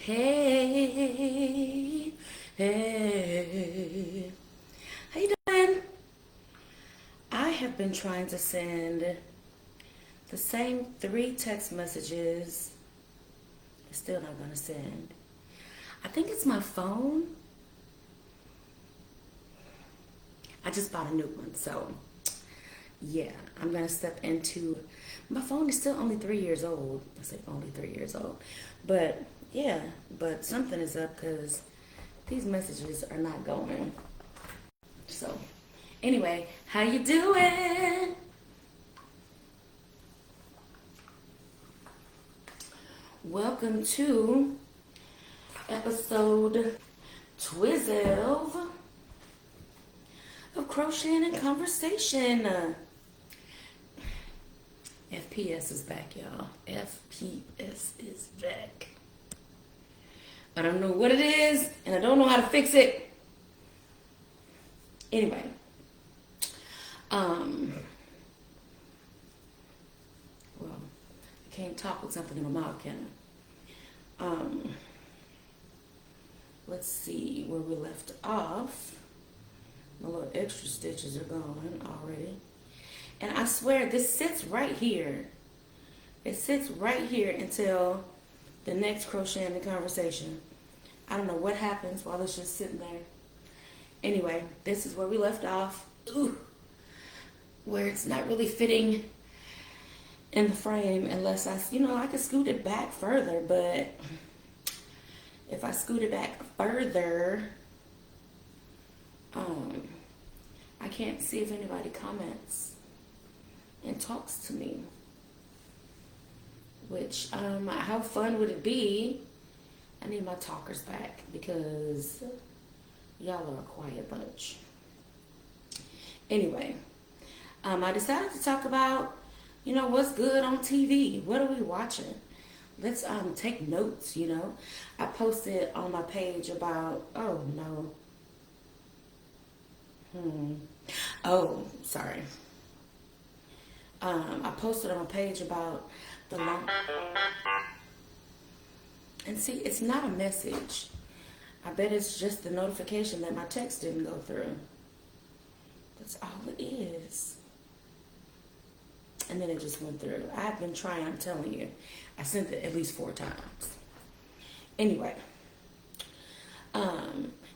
Hey, hey, how you doing? I have been trying to send the same 3 text messages. It's still not gonna send. I think it's my phone. I just bought a new one, so yeah, I'm gonna step into. My phone is still only 3 years old. I say only 3 years old, but yeah, but something is up because these messages are not going. So, anyway, how you doing? Welcome to episode 12 of Crocheting and Conversation. FPS is back, y'all. FPS is back. I don't know what it is, and I don't know how to fix it. Anyway, well, I can't talk with something in my mouth, can I? Let's see where we left off. My little extra stitches are gone already. And I swear, this sits right here. It sits right here until the next crochet in the conversation. I don't know what happens while it's just sitting there. Anyway, this is where we left off. Ooh, where it's not really fitting in the frame unless I could scoot it back further, but if I scoot it back further, I can't see if anybody comments and talks to me. Which, how fun would it be? I need my talkers back because y'all are a quiet bunch. Anyway, I decided to talk about, what's good on TV. What are we watching? Let's take notes, I posted on my page about, oh no. Oh, sorry. I posted on my page about the long... And see, it's not a message. I bet it's just the notification that my text didn't go through. That's all it is. And then it just went through. I've been trying, I'm telling you. I sent it at least 4 times. Anyway.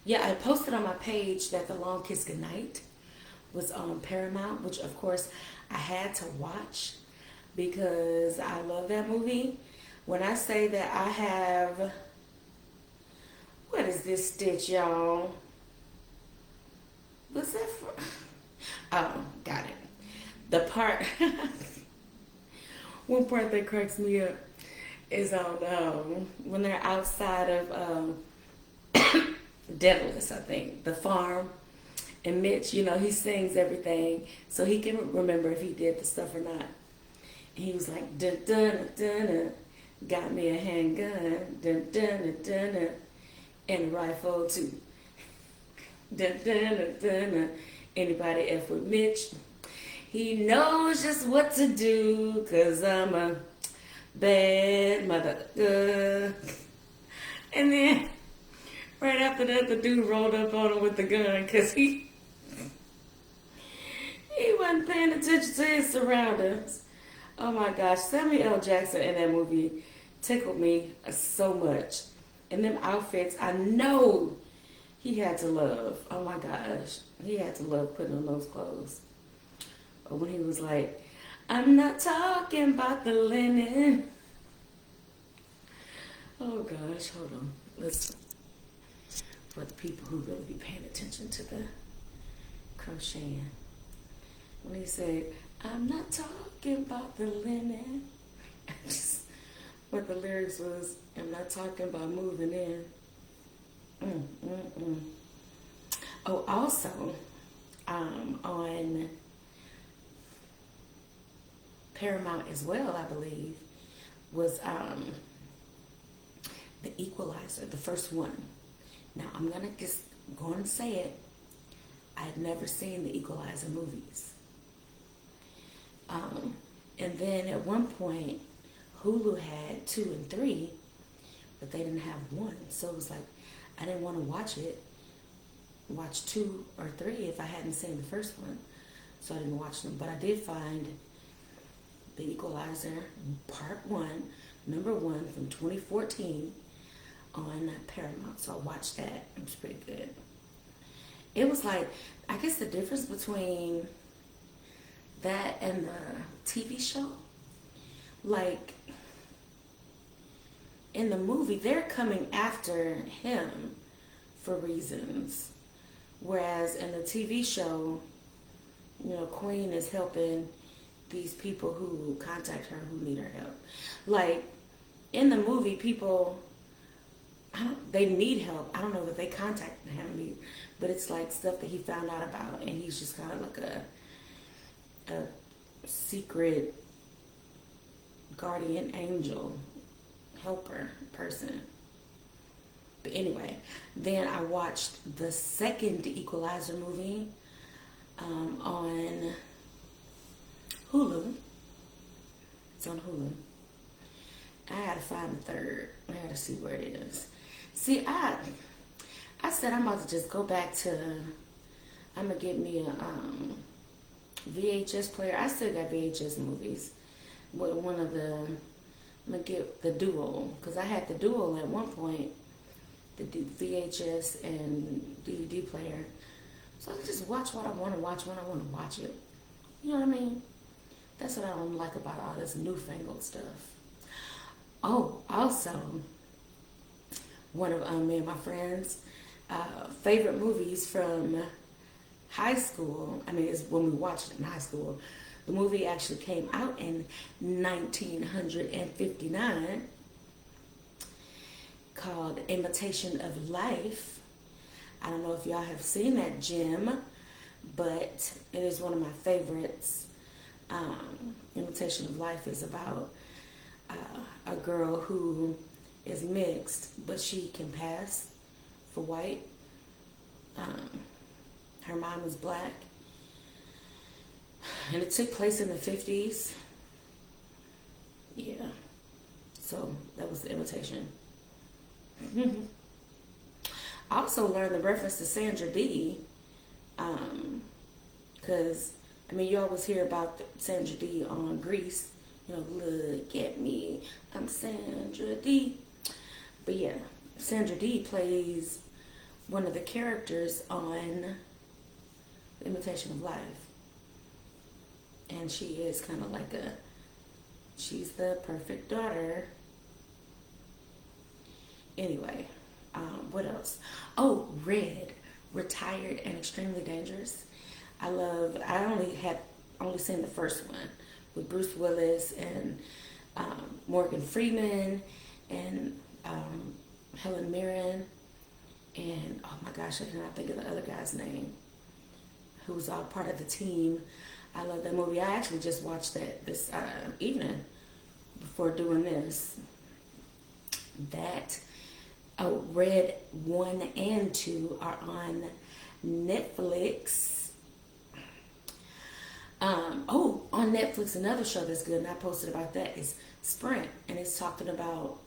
Yeah, I posted on my page that The Long Kiss Goodnight was on Paramount, which of course I had to watch because I love that movie. When I say that I have, what is this stitch, y'all? What's that for? Oh, got it. The part, one part that cracks me up is on when they're outside of Devilish, I think, the farm. And Mitch, he sings everything so he can remember if he did the stuff or not. And he was like, dun dun dun dun, got me a handgun, dun dun dun dun, and a rifle too. Dun dun dun dun. Anybody F with Mitch? He knows just what to do, 'cause I'm a bad mother. And then right after that, the dude rolled up on him with the gun because he wasn't paying attention to his surroundings. Oh my gosh, Samuel L. Jackson in that movie tickled me so much. And them outfits, I know he had to love. Oh my gosh, he had to love putting on those clothes. Or when he was like, I'm not talking about the linen. Oh gosh, hold on. Listen. For the people who really be paying attention to the crocheting. When he said, I'm not talking about the linen. What the lyrics was, I'm not talking about moving in. Oh, also, on Paramount as well, I believe, was The Equalizer, the first one. Now, I'm going to just go and say it. I had never seen the Equalizer movies. And then at one point, Hulu had 2 and 3, but they didn't have one. So it was like, I didn't want to watch 2 or 3 if I hadn't seen the first one. So I didn't watch them. But I did find The Equalizer Part 1, number 1 from 2014 on Paramount. So I watched that. It was pretty good. It was like, I guess the difference between that and the TV show, like in the movie, they're coming after him for reasons. Whereas in the TV show, Queen is helping these people who contact her who need her help. Like in the movie, people, they need help. I don't know that they contacted him, but it's like stuff that he found out about, and he's just kind of like a secret guardian angel helper person. But anyway, then I watched the second Equalizer movie on Hulu. It's on Hulu. I had to find the third. I had to see where it is. See, I said I'm about to just go back to, I'm going to get me a VHS player. I still got VHS movies. With one of the, I'm going to get the Duo, because I had the Duo at one point, the VHS and DVD player. So I can just watch what I want to watch when I want to watch it. You know what I mean? That's what I don't like about all this newfangled stuff. Oh, also, one of me and my friends' favorite movies from high school. I mean, it's when we watched it in high school. The movie actually came out in 1959, called Imitation of Life. I don't know if y'all have seen that gem, but it is one of my favorites. Imitation of Life is about a girl who is mixed, but she can pass for white. Her mom is black, and it took place in the 50s. Yeah, so that was the imitation. I also learned the reference to Sandra Dee, because I mean, you always hear about Sandra Dee on Grease. Look at me, I'm Sandra Dee. But yeah, Sandra Dee plays one of the characters on Imitation of Life. And she is kind of like she's the perfect daughter. Anyway, what else? Oh, Red, Retired and Extremely Dangerous. I only seen the first one with Bruce Willis and Morgan Freeman and Helen Mirren, and oh my gosh, I cannot think of the other guy's name, who was all part of the team. I love that movie. I actually just watched that this evening before doing this. Red 1 and 2 are on Netflix. On Netflix, another show that's good, and I posted about that, is Sprint, and it's talking about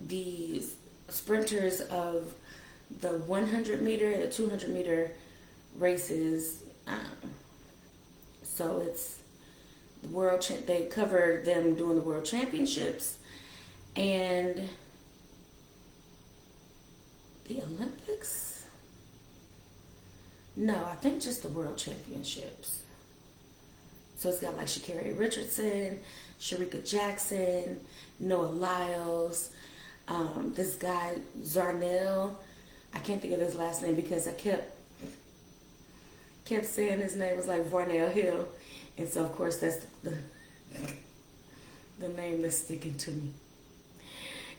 the sprinters of the 100 meter, the 200 meter races. So it's the they cover them doing the world championships and the Olympics. No, I think just the world championships. So it's got like Sha'Carri Richardson, Sharika Jackson, Noah Lyles, this guy Zarnell. I can't think of his last name because I kept saying his name was like Varnell Hill, and so of course that's the name that's sticking to me.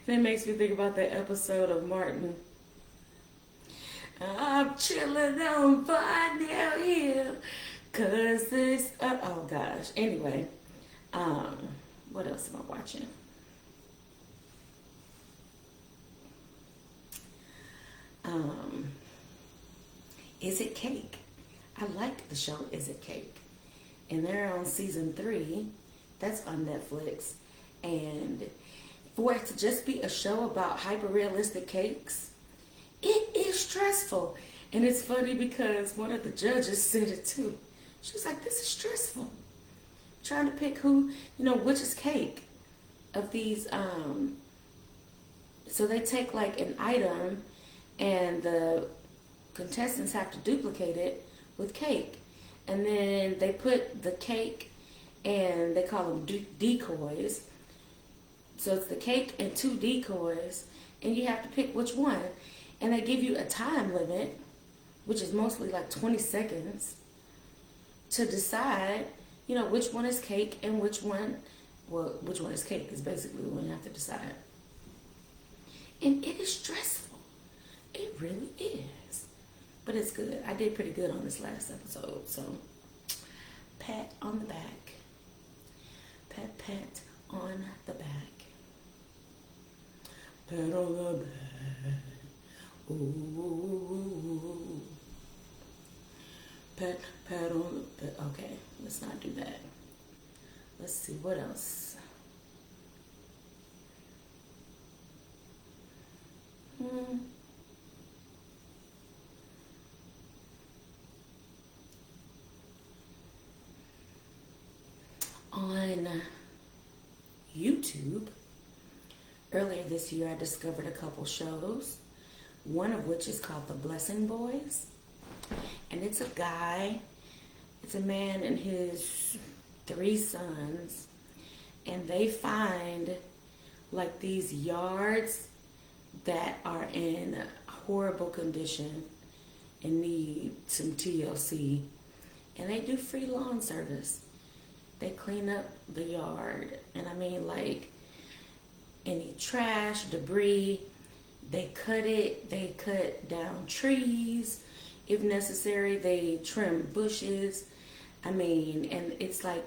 And it makes me think about that episode of Martin. I'm chilling on Varnell Hill, 'cause it's oh gosh. Anyway, what else am I watching? Is It Cake? I like the show Is It Cake? And they're on season 3. That's on Netflix. And for it to just be a show about hyper realistic cakes, it is stressful. And it's funny because one of the judges said it too. She was like, this is stressful. Trying to pick who, which is cake of these. So they take like an item and the contestants have to duplicate it with cake. And then they put the cake and they call them decoys. So it's the cake and 2 decoys and you have to pick which one. And they give you a time limit, which is mostly like 20 seconds, to decide, which one is cake and which one is cake is basically when you have to decide. And it is stressful. It really is. But it's good. I did pretty good on this last episode, so pat on the back. Pat on the back. Pat on the back. Ooh. Pat on the back. Okay, let's not do that. Let's see, what else? On YouTube, earlier this year I discovered a couple shows, one of which is called The Blessing Boys. And it's a guy, it's a man and his 3 sons, and they find like these yards that are in horrible condition and need some TLC. And they do free lawn service. They clean up the yard. And I mean, like, any trash, debris, they cut it. They cut down trees. If necessary, they trim bushes. I mean, and it's like,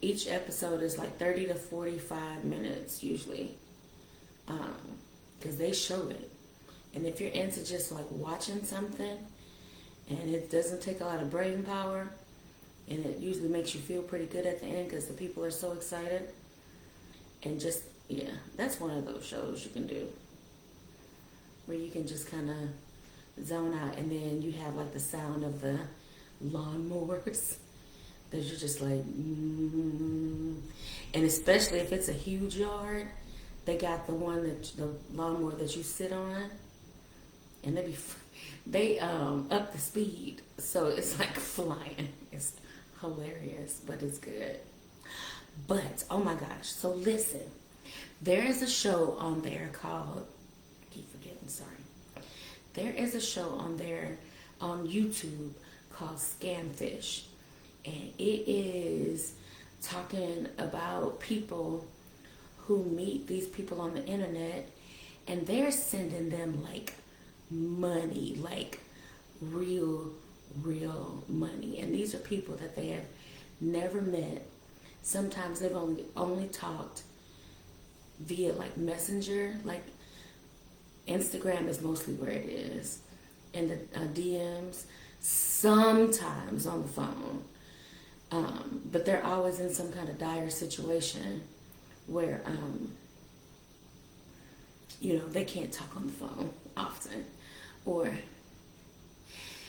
each episode is like 30 to 45 minutes usually. Because they show it. And if you're into just like watching something, and it doesn't take a lot of brain power, and it usually makes you feel pretty good at the end because the people are so excited. And just, yeah, that's one of those shows you can do where you can just kind of zone out, and then you have like the sound of the lawnmowers that you're just like, And especially if it's a huge yard, they got the lawnmower that you sit on, and they up the speed, so it's like flying. It's hilarious, but it's good. But oh my gosh, so listen, there is a show on there called, I keep forgetting, sorry. There is a show on there on YouTube called Scamfish, and it is talking about people who meet these people on the internet, and they're sending them like money, like real money. And these are people that they have never met. Sometimes they've only talked via like Messenger, like Instagram is mostly where it is, and the DMs, sometimes on the phone. But they're always in some kind of dire situation where, they can't talk on the phone often. Or,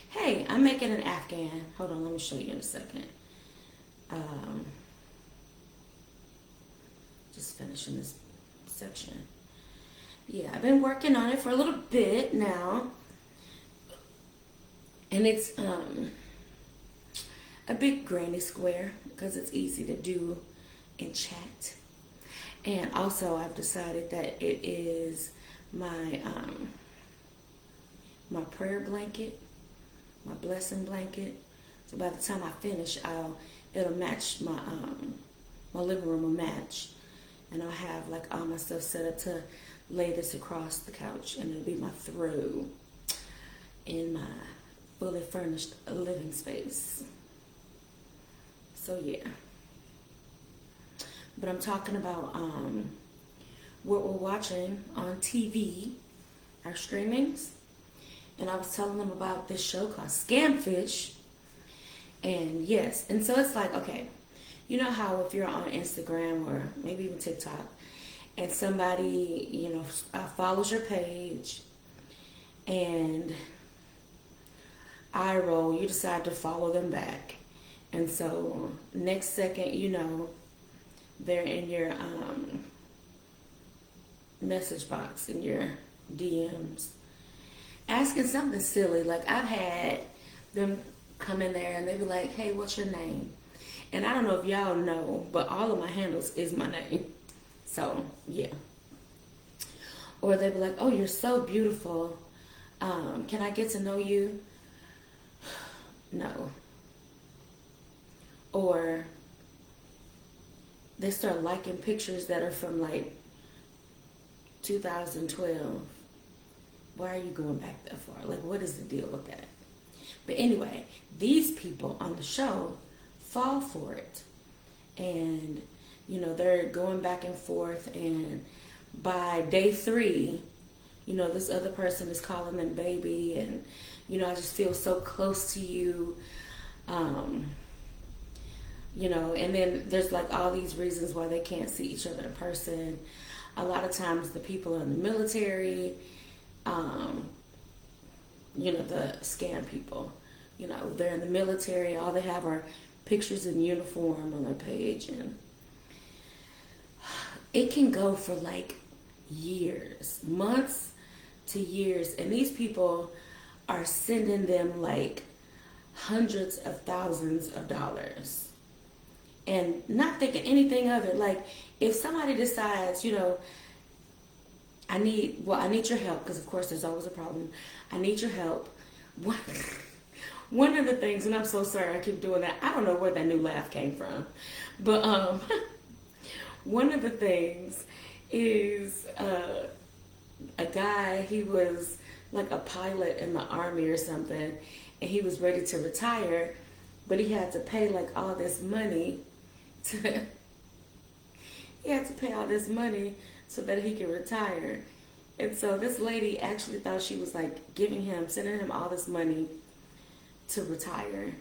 hey, I'm making an Afghan. Hold on, let me show you in a second. Just finishing this section. Yeah, I've been working on it for a little bit now. And it's a big granny square because it's easy to do in chat. And also I've decided that it is my my prayer blanket, my blessing blanket. So by the time I finish, it'll match my living room will match, and I'll have like all my stuff set up to lay this across the couch, and it'll be my throw in my fully furnished living space. So yeah. But I'm talking about what we're watching on TV, our streamings. And I was telling them about this show called Scamfish. And yes, and so it's like, okay, you know how if you're on Instagram or maybe even TikTok, and somebody, follows your page, and eye roll, you decide to follow them back. And so next second, they're in your message box, in your DMs, asking something silly. Like, I've had them come in there and they be like, hey, what's your name? And I don't know if y'all know, but all of my handles is my name. So, yeah. Or they be like, oh, you're so beautiful. Can I get to know you? No. Or they start liking pictures that are from like 2012. Why are you going back that far? Like, what is the deal with that? But anyway, these people on the show fall for it. And, they're going back and forth. And by day 3, this other person is calling them baby. And, I just feel so close to you. And then there's like all these reasons why they can't see each other in person. A lot of times the people in the military, the scam people, they're in the military, all they have are pictures in uniform on their page, and it can go for like years, months to years, and these people are sending them like hundreds of thousands of dollars and not thinking anything of it. Like, if somebody decides, I need your help, because of course there's always a problem. I need your help. One of the things, and I'm so sorry I keep doing that. I don't know where that new laugh came from. But one of the things is a guy, he was like a pilot in the Army or something, and he was ready to retire, but he had to pay like all this money so that he could retire. And so this lady actually thought she was like sending him all this money to retire.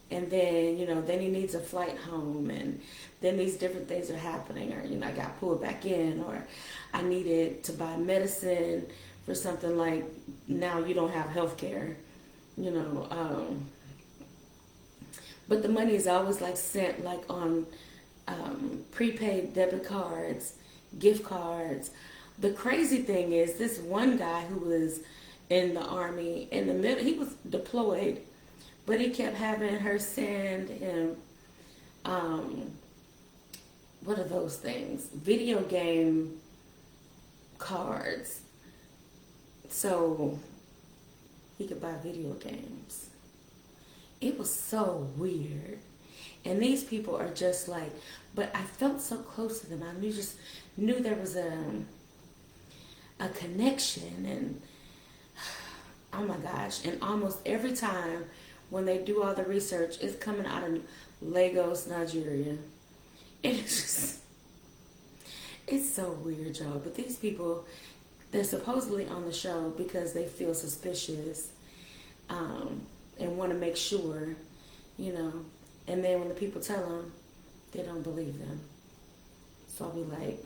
And then, then he needs a flight home, and then these different things are happening, or, I got pulled back in, or I needed to buy medicine for something, like now you don't have health care, but the money is always like sent like on prepaid debit cards, gift cards. The crazy thing is, this one guy who was in the Army, in the middle, he was deployed, but he kept having her send him, what are those things? Video game cards. So he could buy video games. It was so weird. And these people are just like, but I felt so close to them. I knew there was a connection, and oh my gosh. And almost every time when they do all the research, it's coming out of Lagos, Nigeria. It's so weird, y'all. But these people, they're supposedly on the show because they feel suspicious, and want to make sure, and then when the people tell them, they don't believe them. So I'll be like,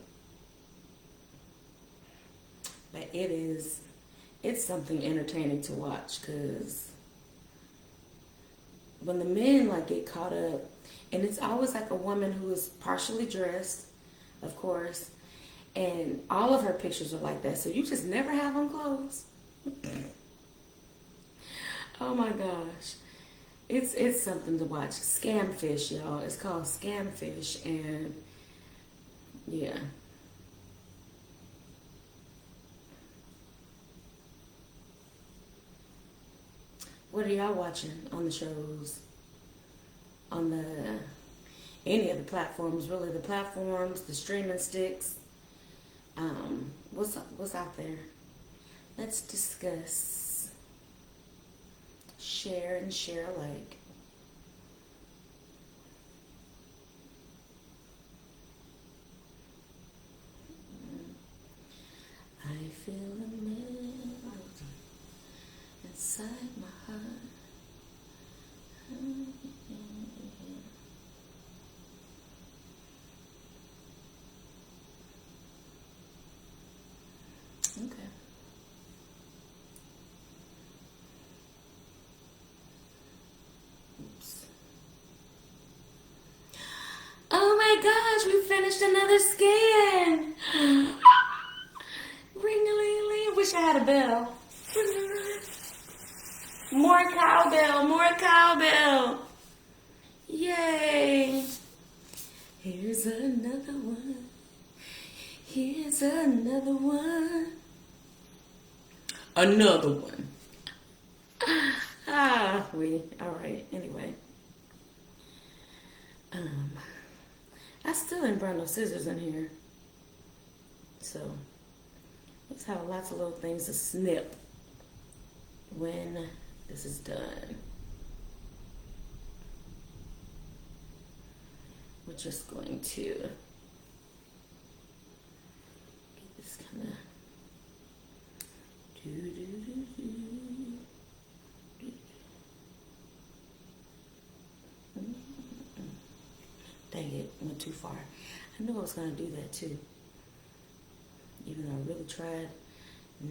but it's something entertaining to watch, because when the men like get caught up, and it's always like a woman who is partially dressed, of course, and all of her pictures are like that, so you just never have on clothes. Oh my gosh. It's something to watch. Scamfish, y'all. It's called Scamfish, and yeah. What are y'all watching on the shows? On any of the platforms, really, the platforms, the streaming sticks. What's out there? Let's discuss. Share and share alike. I feel a melody inside my heart. gosh, we finished another scan. Ring-a-ling-a-ling. Wish I had a bell. More cowbell, more cowbell. Yay. Here's another one. Here's another one. Another one. All right, anyway. I still didn't bring no scissors in here. So, let's have lots of little things to snip when this is done. We're just going to get this kind of dang it, went too far. I knew I was going to do that too. Even though I really tried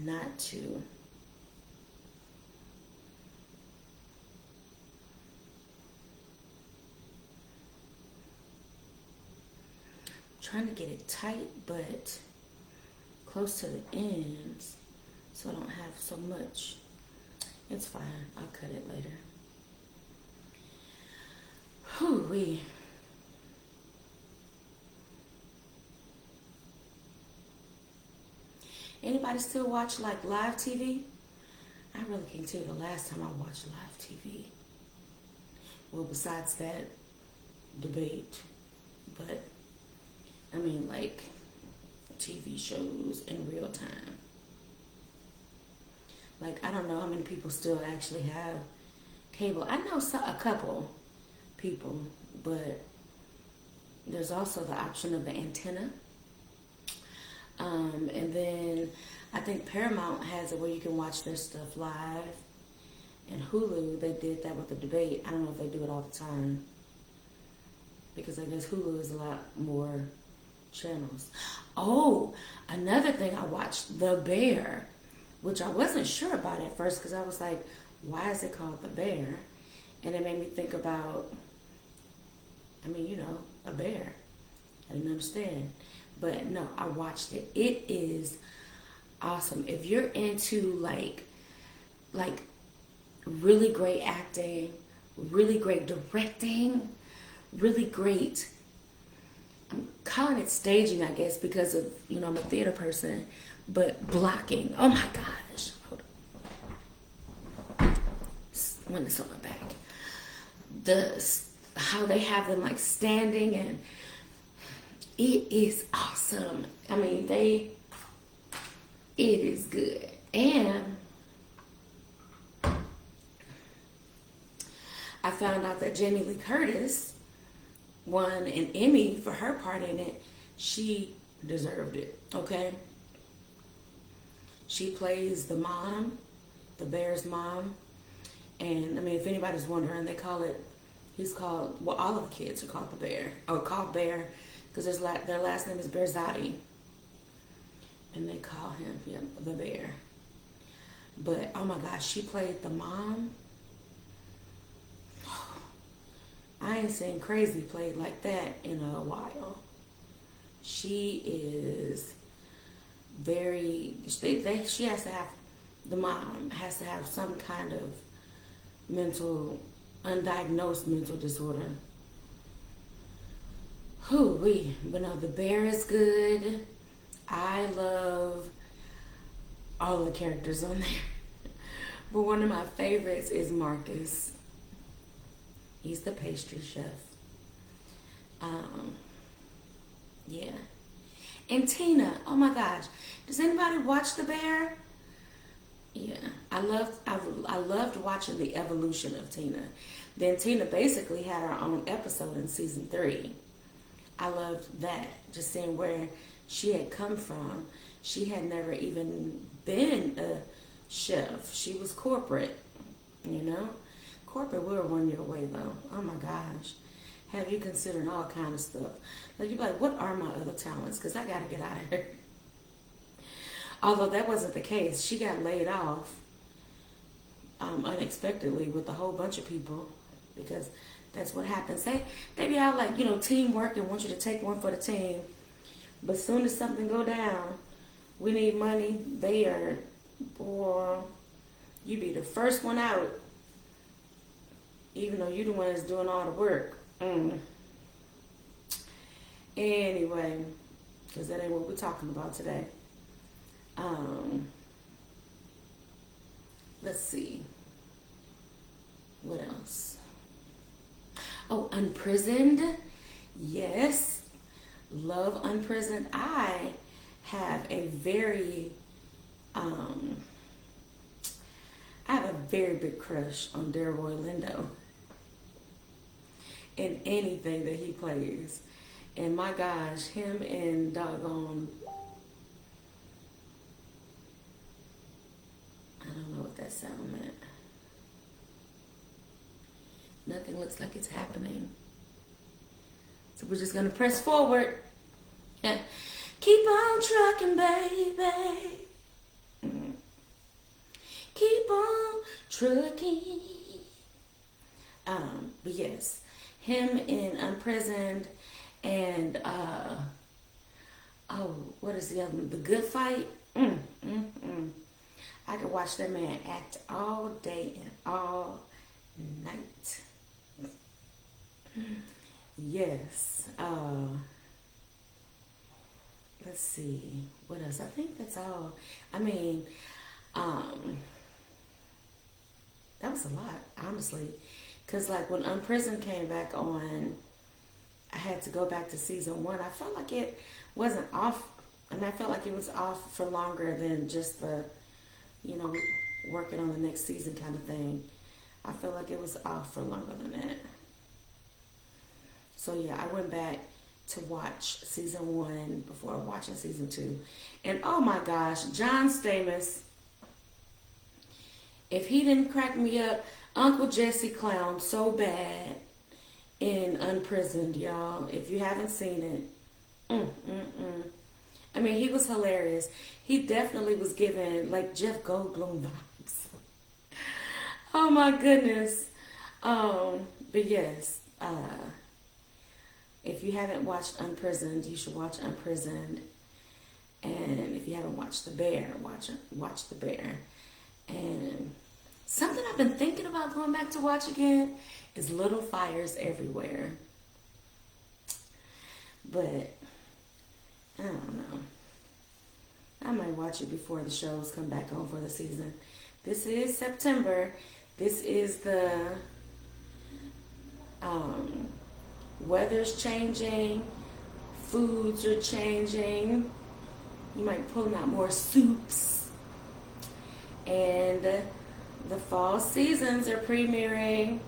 not to. Trying to get it tight, but close to the ends, so I don't have so much. It's fine. I'll cut it later. Whew-wee. Anybody still watch like live TV? I really can't tell you the last time I watched live TV. Well, besides that debate, but I mean like TV shows in real time. Like, I don't know how many people still actually have cable. I know a couple people, but there's also the option of the antenna. And then I think Paramount has it where you can watch their stuff live. And Hulu, they did that with the debate. I don't know if they do it all the time, because I guess Hulu is a lot more channels. Oh, another thing I watched, The Bear, which I wasn't sure about at first, because I was like, why is it called The Bear? And it made me think about, I mean, you know, a bear. I didn't understand. But no, I watched it. It is awesome. If you're into like really great acting, really great directing, really great, I'm calling it staging, I guess, because of, you know, I'm a theater person, but blocking. Oh my gosh. Hold on. When it's on my back. How they have them like standing, and it is awesome. I mean, it is good. And I found out that Jamie Lee Curtis won an Emmy for her part in it. She deserved it, okay? She plays the mom, the bear's mom. And, I mean, if anybody's wondering, well, all of the kids are called the bear, or called Bear, because their last name is BearZadi. And they call him, the bear. But, oh my gosh, she played the mom. I ain't seen Crazy played like that in a while. She is very, she has to have, the mom has to have some kind of undiagnosed mental disorder. But no, the bear is good. I love all the characters on there. But one of my favorites is Marcus. He's the pastry chef. Yeah. And Tina, oh my gosh. Does anybody watch The Bear? Yeah. I loved watching the evolution of Tina. Then Tina basically had her own episode in season 3. I loved that. Just seeing where she had come from. She had never even been a chef. She was corporate, you know? Corporate, we were 1 year away though. Oh my gosh. Have you considered all kind of stuff? Like, you'd be like, what are my other talents? Because I got to get out of here. Although that wasn't the case. She got laid off unexpectedly with a whole bunch of people, because That's what happens. They be out like, teamwork and want you to take one for the team. But as soon as something go down, we need money, they are, boy, you be the first one out, even though you the one that's doing all the work. Anyway, because that ain't what we're talking about today. Let's see. What else? Oh, Unprisoned. Yes. Love Unprisoned. I have a very big crush on Delroy Lindo in anything that he plays. And my gosh, him and doggone, I don't know what that sound meant. Nothing looks like it's happening. So we're just going to press forward. Yeah. Keep on trucking, baby. Keep on trucking. But yes, him in Unprisoned and, what is the other one? The Good Fight. I could watch that man act all day and all night. Yes. Let's see. What else? I think that's all. I mean, that was a lot, honestly. Because, like, when Unprisoned came back on, I had to go back to season 1. I felt like it wasn't off. I felt like it was off for longer than just the, working on the next season kind of thing. I feel like it was off for longer than that. So, yeah, I went back to watch season 1 before watching season 2. And, oh, my gosh, John Stamos, if he didn't crack me up, Uncle Jesse clowned so bad in Unprisoned, y'all. If you haven't seen it, I mean, he was hilarious. He definitely was giving, like, Jeff Goldblum vibes. Oh, my goodness. But, yes, if you haven't watched Unprisoned, you should watch Unprisoned. And if you haven't watched The Bear, watch The Bear. And something I've been thinking about going back to watch again is Little Fires Everywhere. But I don't know. I might watch it before the shows come back on for the season. This is September. This is the weather's changing. Foods are changing. You might be pulling out more soups. And the fall seasons are premiering.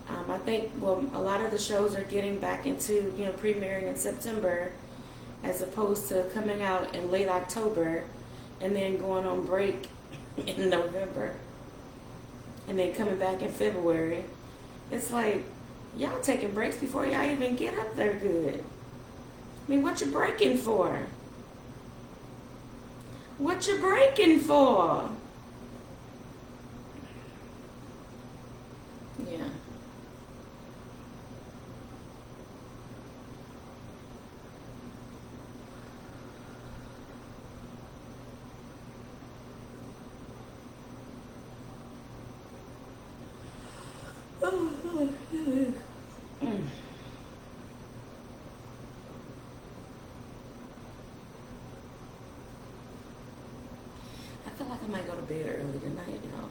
I think, a lot of the shows are getting back into, premiering in September as opposed to coming out in late October and then going on break in November and then coming back in February. It's like, y'all taking breaks before y'all even get up there good. I mean, what you breaking for? What you breaking for? Yeah. I feel like I might go to bed early tonight, y'all.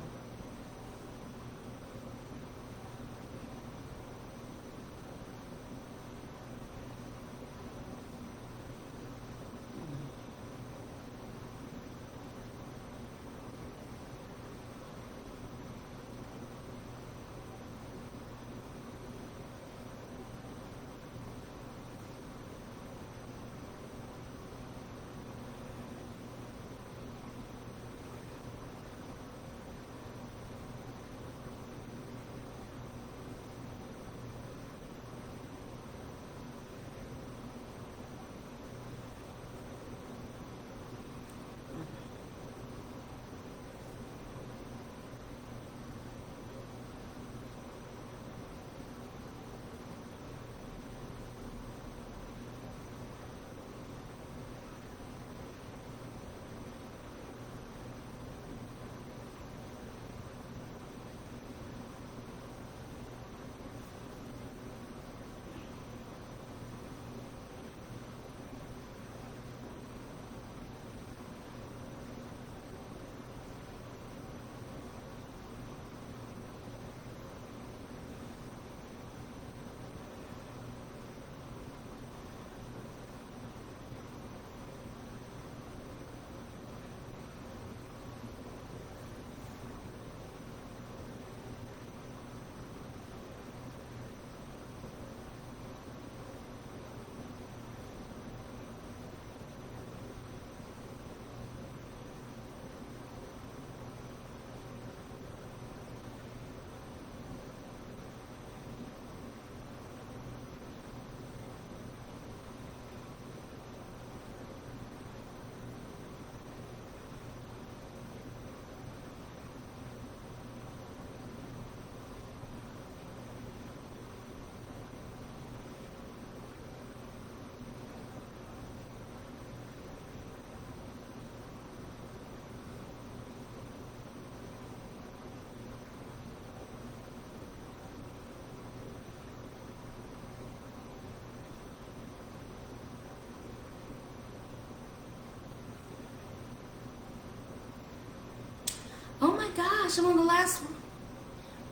gosh, I'm on the last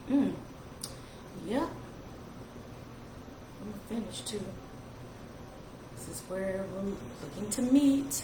one. Yep. I'm finished too. This is where we're looking to meet.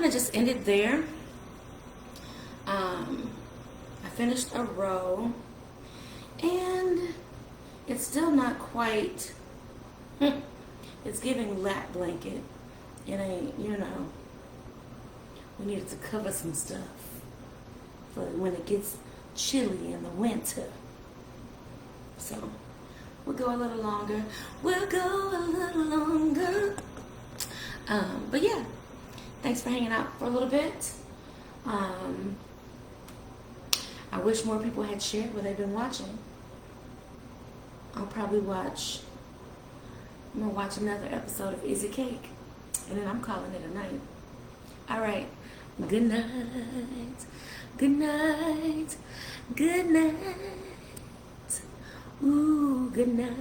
Just end it there. I finished a row and it's still not quite it's giving lap blanket. It ain't, you know, we needed to cover some stuff for when it gets chilly in the winter. So we'll go a little longer. But yeah, thanks for hanging out for a little bit. I wish more people had shared what they've been watching. I'm gonna watch another episode of Is It Cake? And then I'm calling it a night. All right. Good night. Good night. Good night. Ooh, good night.